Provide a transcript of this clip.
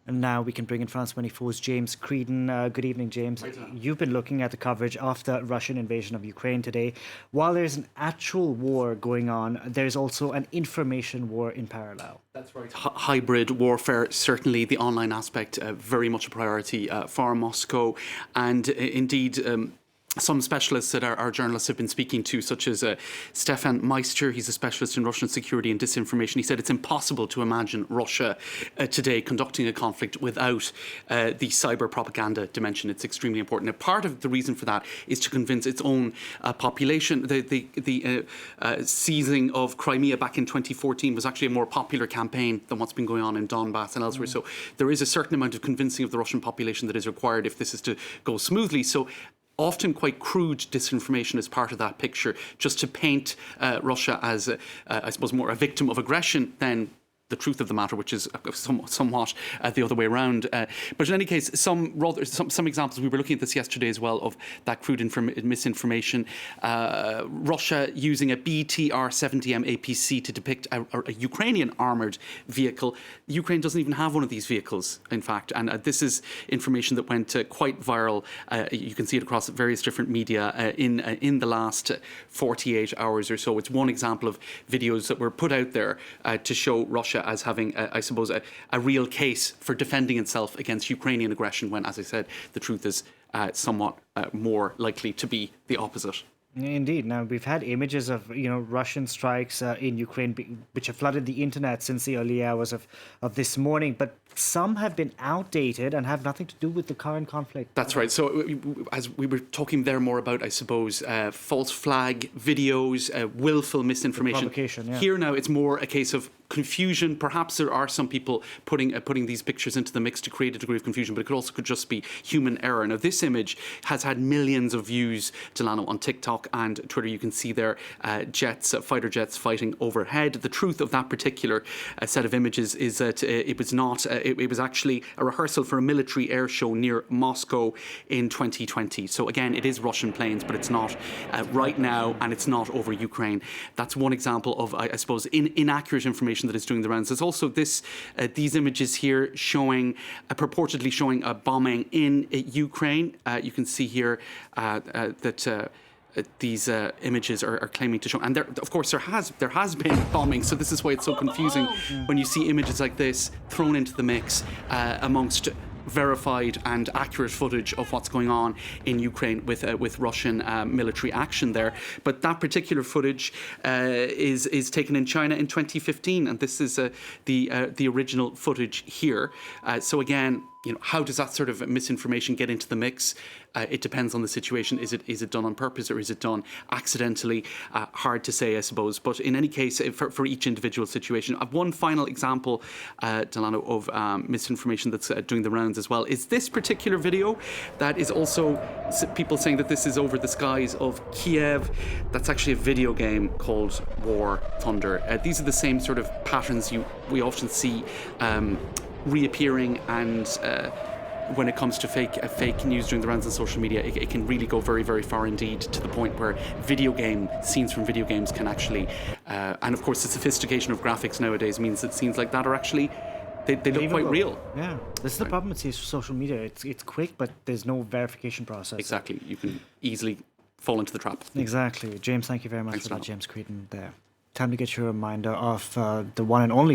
And now we can bring in France 24's James Creedon. Good evening, James. You've been looking at the coverage of the Russian invasion of Ukraine today. While there's an actual war going on, there's also an information war in parallel. That's right. Hybrid warfare, certainly the online aspect, very much a priority for Moscow. And indeed, some specialists that our journalists have been speaking to, such as Stefan Meister, he's a specialist in Russian security and disinformation. He said it's impossible to imagine Russia today conducting a conflict without the cyber propaganda dimension. It's extremely important. Now, part of the reason for that is to convince its own population. The seizing of Crimea back in 2014 was actually a more popular campaign than what's been going on in Donbass and elsewhere. So there is a certain amount of convincing of the Russian population that is required if this is to go smoothly. So often quite crude disinformation is part of that picture, just to paint Russia as, I suppose, more a victim of aggression than the truth of the matter, which is somewhat the other way around. But in any case, some examples, we were looking at this yesterday as well, of that crude misinformation. Russia using a BTR-70M APC to depict a Ukrainian armoured vehicle. Ukraine doesn't even have one of these vehicles, in fact. And this is information that went quite viral. You can see it across various different media in the last 48 hours or so. It's one example of videos that were put out there to show Russia as having, I suppose, a real case for defending itself against Ukrainian aggression, when, as I said, the truth is somewhat more likely to be the opposite. Indeed. Now, we've had images of, Russian strikes in Ukraine, which have flooded the internet since the early hours of this morning. But some have been outdated and have nothing to do with the current conflict. That's right. So as we were talking there more about, I suppose, false flag videos, willful misinformation. Provocation, yeah. Here now it's more a case of confusion. Perhaps there are some people putting these pictures into the mix to create a degree of confusion, but it could just be human error. Now, this image has had millions of views, Delano, on TikTok and Twitter. You can see there fighter jets fighting overhead. The truth of that particular set of images is that it was not. It was actually a rehearsal for a military air show near Moscow in 2020. So again, it is Russian planes, but it's not right now, and it's not over Ukraine. That's one example of, I suppose, inaccurate information that is doing the rounds. There's also these images here purportedly showing a bombing in Ukraine. You can see here that these images are claiming to show, and of course there has been bombing. So this is why it's so confusing when you see images like this thrown into the mix amongst verified and accurate footage of what's going on in Ukraine with Russian military action there. But that particular footage is taken in China in 2015, and this is the original footage here. So again, how does that sort of misinformation get into the mix? It depends on the situation. Is it done on purpose or is it done accidentally? Hard to say, I suppose. But in any case, for each individual situation, one final example, Delano, of misinformation that's doing the rounds as well is this particular video that is also people saying that this is over the skies of Kiev. That's actually a video game called War Thunder. These are the same sort of patterns we often see reappearing, and when it comes to fake news during the rounds on social media, it can really go very, very far indeed, to the point where scenes from video games can actually, and of course the sophistication of graphics nowadays means that scenes like that are actually, they look quite real. Yeah, this is the problem with social media. It's quick, but there's no verification process. Exactly, you can easily fall into the trap. Exactly. James, thank you very much for that. James Creedon there. Time to get you a reminder of the one and only